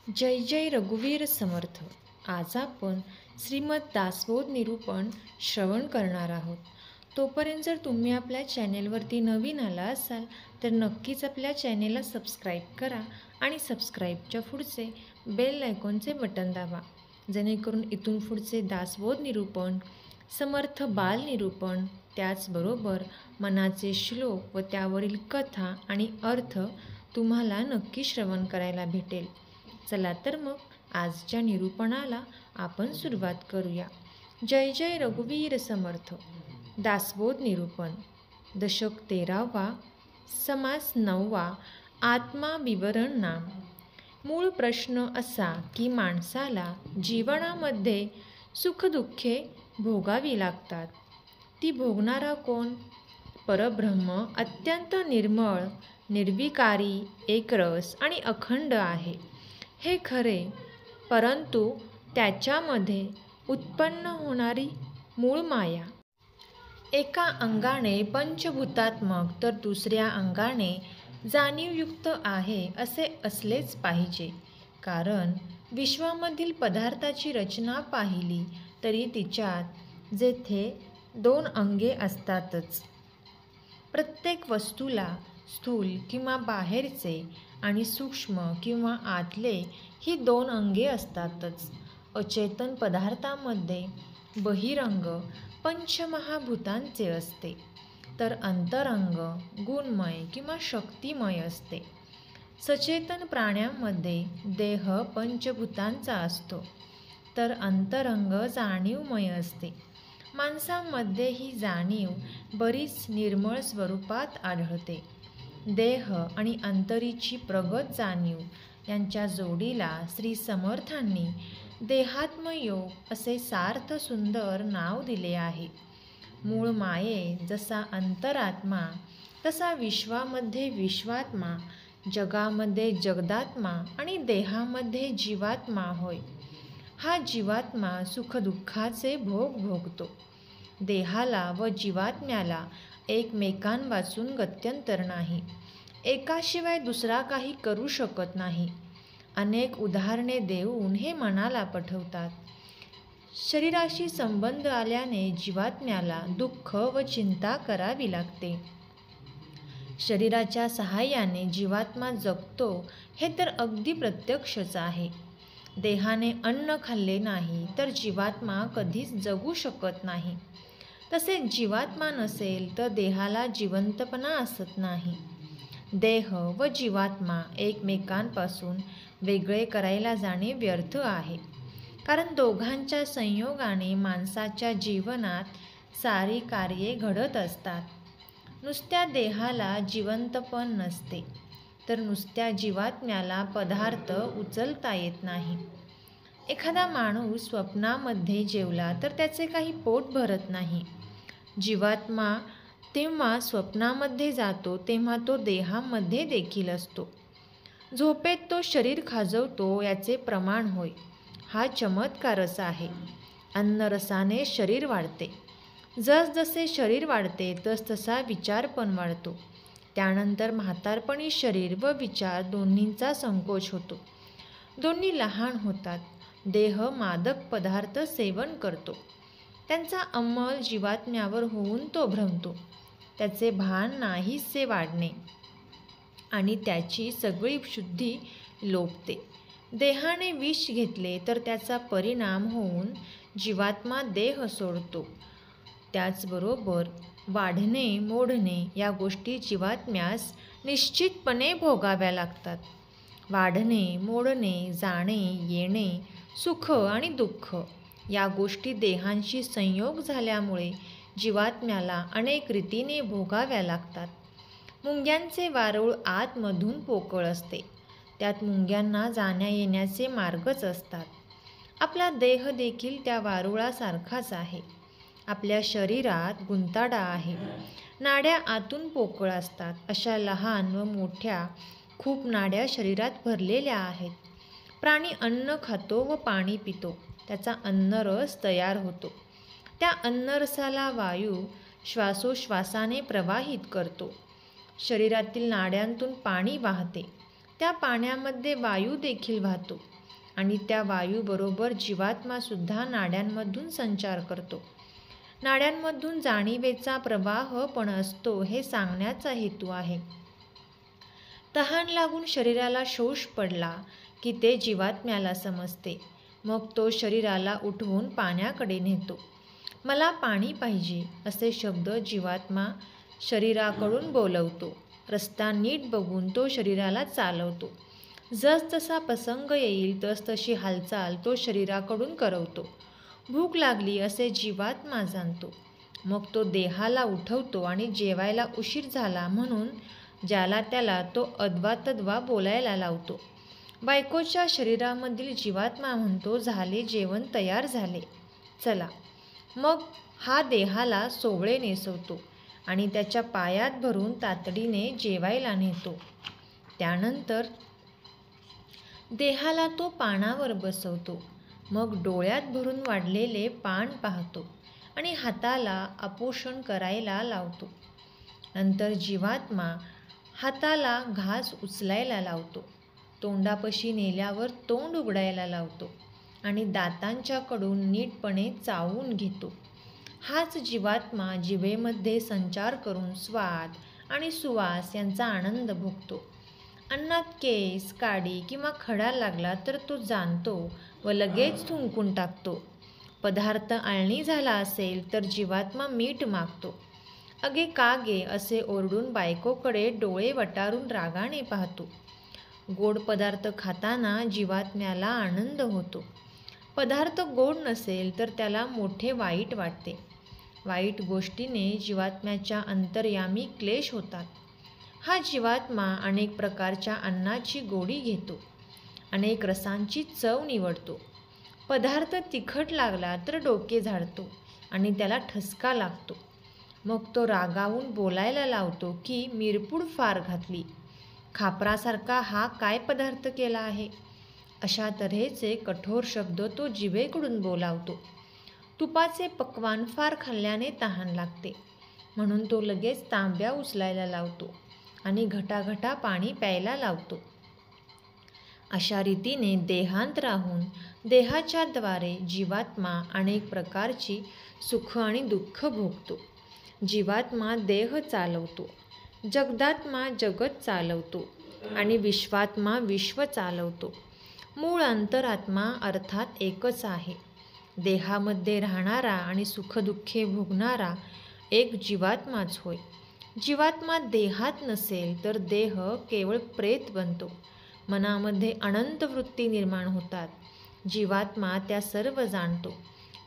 जय जय रघुवीर समर्थ. आज आपण श्रीमद दासबोध निरूपण श्रवण करणार आहोत. तोपर्यंत जर तुम्ही आपल्या चॅनेलवरती नवीन आला असाल तर नक्कीच आपल्या चॅनेलला सबस्क्राईब करा आणि सबस्क्राईबच्या पुढचे बेल आयकॉनचे बटन दाबा, जेणेकरून इथून पुढचे दासबोध निरूपण, समर्थ बाल निरूपण, त्याचबरोबर मनाचे श्लोक व त्यावरील कथा आणि अर्थ तुम्हाला नक्की श्रवण करायला भेटेल. चला तर मग आजच्या निरूपणाला आपण सुरुवात करूया. जय जय रघुवीर समर्थ. दासबोध निरूपण. दशक 13वा, समास 9वा, आत्मा विवरण नाम. मूळ प्रश्न असा की माणसाला जीवनामध्ये सुखदुःखे भोगावी लागतात. ती भोगणारा कोण? परब्रह्म अत्यंत निर्मळ, निर्विकारी, एकरस आणि अखंड आहे, हे खरे. परंतु त्याच्यामध्ये उत्पन्न होणारी मूळ माया एका अंगाने पंचभूतात्मक तर दुसऱ्या अंगाने जाणीवयुक्त आहे असे असलेच पाहिजे. कारण विश्वामधील पदार्थाची रचना पाहिली तरी तिच्यात जेथे 2 अंगे असतातच. प्रत्येक वस्तूला स्थूल किंवा बाहेरचे आणि सूक्ष्म किंवा आतले ही 2 अंगे असतातच. अचेतन पदार्थामध्ये बहिरंग पंचमहाभूतांचे असते, तर अंतरंग गुणमय किंवा शक्तिमय असते. सचेतन प्राण्यांमध्ये देह पंचभूतांचा असतो, तर अंतरंग जाणीवमय असते. माणसांमध्ये ही जाणीव बरीच निर्मळ स्वरूपात आढळते. देह आणि अंतरीची प्रगत जाणीव यांच्या जोडीला श्री समर्थांनी देहात्मयोग असे सार्थ सुंदर नाव दिले आहे. मूळ माये जसा अंतरात्मा, तसा विश्वामध्ये विश्वात्मा, जगामध्ये जगदात्मा आणि देहामध्ये जीवात्मा होय. हा जीवात्मा सुखदुःखाचे भोग भोगतो. देहाला व जीवात्म्याला एकमेकांवाचून गत्यंतर नाही. एकाशिवाय दुसरा काही करू शकत नाही. अनेक उदाहरणे देऊन हे मनाला पटवतात. शरीराशी संबंध आल्याने जीवात्म्याला दुःख व चिंता करावी लागते. शरीराच्या सहाय्याने जीवात्मा जगतो हे तर अगदी प्रत्यक्षच आहे. देहाने अन्न खाल्ले नाही तर जीवात्मा कधीच जगू शकत नाही. तसेच जीवात्मा नसेल तर देहाला जिवंतपणा असत नाही. देह व जीवात्मा एकमेकांपासून वेगळे करायला जाणे व्यर्थ आहे. कारण दोघांच्या संयोगाने माणसाच्या जीवनात सारी कार्ये घडत असतात. नुसत्या देहाला जिवंतपण नसते, तर नुसत्या जीवात्म्याला पदार्थ उचलता येत नाही. एखादा माणूस स्वप्नामध्ये जेवला तर त्याचे काही पोट भरत नाही. जीवात्मा तेव्हा स्वप्नामध्ये जातो तेव्हा तो देहामध्ये देखील असतो. झोपेत तो शरीर खाजवतो याचे प्रमाण होय. हा चमत्कारच आहे. अन्नरसाने शरीर वाढते. जसजसे शरीर वाढते तसतसा विचार पण वाढतो. त्यानंतर म्हातारपणी शरीर व विचार दोन्हींचा संकोच होतो. दोन्ही लहान होतात. देह मादक पदार्थ सेवन करतो. त्यांचा अंमल जीवात्म्यावर होऊन तो भ्रमतो. त्याचे भान नाहीसे वाढणे आणि त्याची सगळी शुद्धी लोपते. देहाने विष घेतले तर त्याचा परिणाम होऊन जीवात्मा देह सोडतो. त्याचबरोबर वाढणे मोडणे या गोष्टी जीवात्म्यास निश्चितपणे भोगाव्या लागतात. वाढणे मोडणे, जाणे येणे, सुख आणि दुःख या गोष्टी देहांशी संयोग झाल्यामुळे जीवात्म्याला अनेक रीतीने भोगाव्या लागतात. मुंग्यांचे वारूळ आतमधून पोकळ असते. त्यात मुंग्यांना जाण्या येण्याचे मार्गच असतात. आपला देह देखील त्या वारुळासारखाच आहे. आपल्या शरीरात गुंताडा आहे. नाड्या आतून पोकळ असतात. अशा लहान व मोठ्या खूप नाड्या शरीरात भरलेल्या आहेत. प्राणी अन्न खातो व पाणी पितो. त्याचा अन्नरस तयार होतो. त्या अन्नरसाला वायू श्वासोश्वासाने प्रवाहित करतो. शरीरातील नाड्यांतून पाणी वाहते. त्या पाण्यामध्ये वायू देखील वाहतो आणि त्या वायूबरोबर जीवात्मासुद्धा नाड्यांमधून संचार करतो. नाड्यांमधून जाणीवेचा प्रवाह पण असतो हे सांगण्याचा हेतू आहे. तहान लागून शरीराला शोष पडला की ते जीवात्म्याला समजते. मग तो शरीराला उठवून पाण्याकडे नेतो. मला पाणी पाहिजे असे शब्द जीवात्मा शरीराकडून बोलवतो. रस्ता नीट बघून तो शरीराला चालवतो. जसजसा प्रसंग येईल तसतशी हालचाल तो शरीराकडून करवतो. भूक लागली असे जीवात्मा जाणतो. मग तो देहाला उठवतो आणि जेवायला उशीर झाला म्हणून ज्याला त्याला तो अद्वातद्वा बोलायला लावतो. बायकोच्या शरीरामधील जीवात्मा म्हणतो, झाले जेवण तयार झाले, चला. मग हा देहाला सोवळे नेसवतो आणि त्याच्या पायात भरून तातडीने जेवायला नेतो. त्यानंतर देहाला तो पानावर बसवतो. मग डोळ्यात भरून वाढलेले पान पाहतो आणि हाताला आपोषण करायला लावतो. नंतर जीवात्मा हाताला घास उचलायला लावतो. तोंडापाशी नेल्यावर तोंड उघडायला लावतो आणि दातांच्या कडून नीटपणे चावून घेतो. हाच जीवात्मा जिभेमध्ये संचार करून स्वाद आणि सुवास यांचा आनंद भोगतो. अन्नात केस, काडी किंवा खडा लागला तर तो जाणतो व लगेच थुंकून टाकतो. पदार्थ आळणी झाला असेल तर जीवात्मा मीठ मागतो. अगे का गे असे ओरडून बायकोकडे डोळे वटारून रागाने पाहतो. गोड पदार्थ खाताना जीवात्म्याला आनंद होतो. पदार्थ गोड नसेल तर त्याला मोठे वाईट वाटते. वाईट गोष्टीने जीवात्म्याच्या अंतर्यामी क्लेश होतात. हा जीवात्मा अनेक प्रकारच्या अन्नाची गोडी घेतो. अनेक रसांची चव निवडतो. पदार्थ तिखट लागला तर डोके झाडतो आणि त्याला ठसका लागतो. मग तो रागावून बोलायला लावतो की मिरपूड फार घातली, खापरासारखा हा काय पदार्थ केला आहे. अशा तऱ्हेचे कठोर शब्द तो जिभेकडून बोलावतो. तुपाचे पक्वान फार खाल्ल्याने तहान लागते म्हणून तो लगेच तांब्या उचलायला लावतो आणि घटाघटा पाणी प्यायला लावतो. अशा रीतीने देहांत राहून देहाच्या द्वारे जीवात्मा अनेक प्रकारची सुख आणि दुःख भोगतो. जीवात्मा देह चालवतो, जगदात्मा जगत चालवतो आणि विश्वात्मा विश्व चालवतो. मूळ अंतरात्मा अर्थात एकच आहे. देहामध्ये राहणारा आणि सुखदुःखे भोगणारा एक जीवात्माच होय. जीवात्मा देहात नसेल तर देह केवळ प्रेत बनतो. मनामध्ये अनंत वृत्ती निर्माण होतात. जीवात्मा त्या सर्व जाणतो.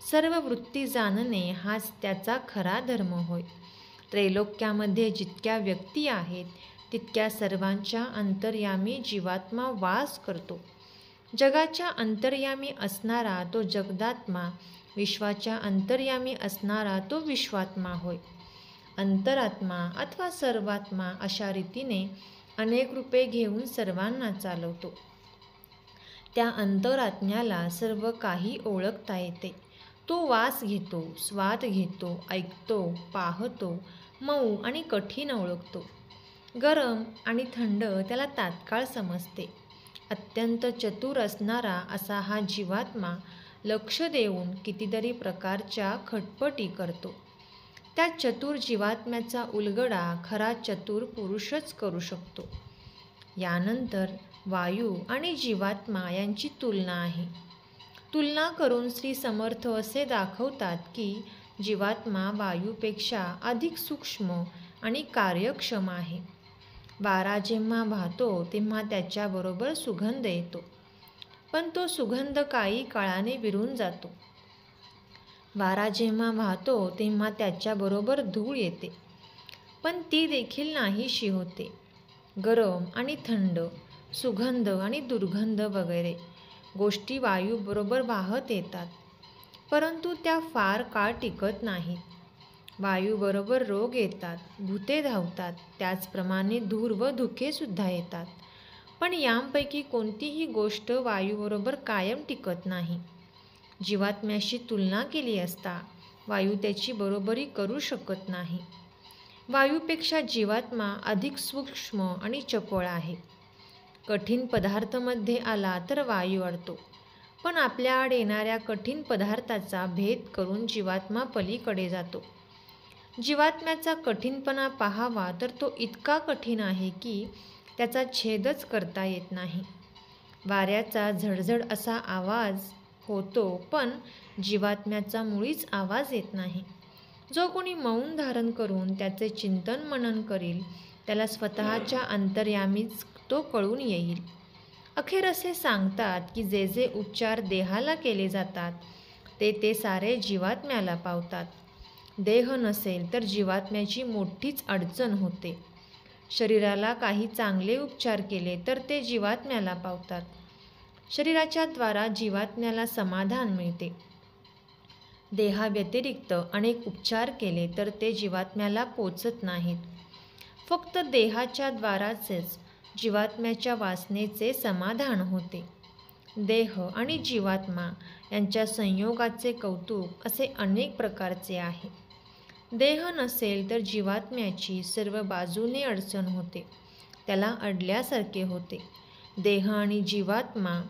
सर्व वृत्ती जाणणे हाच त्याचा खरा धर्म होय. त्रैलोक्यामध्ये जितक्या व्यक्ती आहेत तितक्या सर्वांच्या अंतर्यामी जीवात्मा वास करतो. जगाच्या अंतर्यामी असणारा तो जगदात्मा, विश्वाच्या अंतर्यामी असणारा तो विश्वात्मा होय. अंतरात्मा अथवा सर्वात्मा अशा रीतीने अनेक रूपे घेऊन सर्वांना चालवतो. त्या अंतरात्म्याला सर्व काही ओळखता येते. तो वास घेतो, स्वाद घेतो, ऐकतो, पाहतो, मऊ आणि कठीण ओळखतो. गरम आणि थंड त्याला तात्काळ समजते. अत्यंत चतुर असणारा असा हा जीवात्मा लक्ष देऊन कितीतरी प्रकारच्या खटपटी करतो. त्या चतुर जीवात्म्याचा उलगडा खरा चतुर पुरुषच करू शकतो. यानंतर वायू आणि जीवात्मा यांची तुलना आहे. तुलना करून श्री समर्थ असे दाखवतात की जीवात्मा वायूपेक्षा अधिक सूक्ष्म आणि कार्यक्षम आहे. वारा जेव्हा वाहतो तेव्हा त्याच्याबरोबर सुगंध येतो, पण तो सुगंध काही काळाने विरून जातो. वारा जेव्हा वाहतो तेव्हा त्याच्याबरोबर धूळ येते, पण ती देखील नाहीशी होते. गरम आणि थंड, सुगंध आणि दुर्गंध वगैरे गोष्टी वायूबरोबर वाहत येतात, परंतु त्या फार काळ टिकत नाहीत. वायूबरोबर रोग येतात, भूते धावतात, त्याचप्रमाणे धूर व धुकेसुद्धा येतात. पण यांपैकी कोणतीही गोष्ट वायूबरोबर कायम टिकत नाही. जीवात्म्याशी तुलना केली असता वायू त्याची बरोबरी करू शकत नाही. वायूपेक्षा जीवात्मा अधिक सूक्ष्म आणि चपळ आहे. कठीण पदार्थामध्ये आला तर वायू अडतो, पण आपल्या आड येणाऱ्या कठीण पदार्थाचा भेद करून जीवात्मा पलीकडे जातो. जीवात्म्याचा कठीणपणा पाहावा तर तो इतका कठीण आहे की त्याचा छेदच करता येत नाही. वाऱ्याचा झडझड असा आवाज होतो, पण जीवात्म्याचा मुळीच आवाज येत नाही. जो कोणी मौन धारण करून त्याचे चिंतन मनन करील त्याला स्वतःच्या अंतर्यामीच तो कळून येईल. अखेर असे सांगतात की जे जे उपचार देहाला केले जातात ते सारे जीवात्म्याला पावतात. देह नसेल तर जीवात्म्याची मोठीच अडचण होते. शरीराला काही चांगले उपचार केले तर ते जीवात्म्याला पावतात. शरीराच्या द्वारा जीवात्म्याला समाधान मिळते. देहाव्यतिरिक्त अनेक उपचार केले तर ते जीवात्म्याला पोचत नाहीत. फक्त देहाच्या द्वाराचेच जीवात्म्याच्या वासनेचे समाधान होते. देह आणि जीवात्मा यांच्या संयोगाचे कौतुक असे अनेक प्रकारचे आहे. देह नसेल तर जीवात्म्याची सर्व बाजूने अडचण होते, त्याला अडल्यासारखे होते. देह आणि जीवात्मा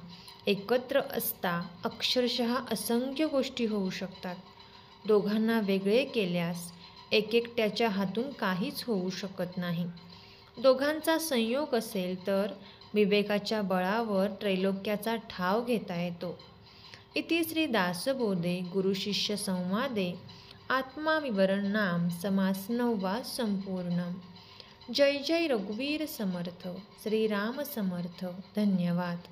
एकत्र असता अक्षरशः असंख्य गोष्टी होऊ शकतात. दोघांना वेगळे केल्यास एकट्याच्या हातून काहीच होऊ शकत नाही. दोघांचा संयोग असेल तर विवेकाच्या बळावर त्रैलोक्याचा ठाव घेता येतो. इति श्री दासबोधे गुरुशिष्य संवादे आत्माविवरण नाम समास 9 संपूर्ण. जय जय रघुवीर समर्थ. श्रीराम समर्थ. धन्यवाद.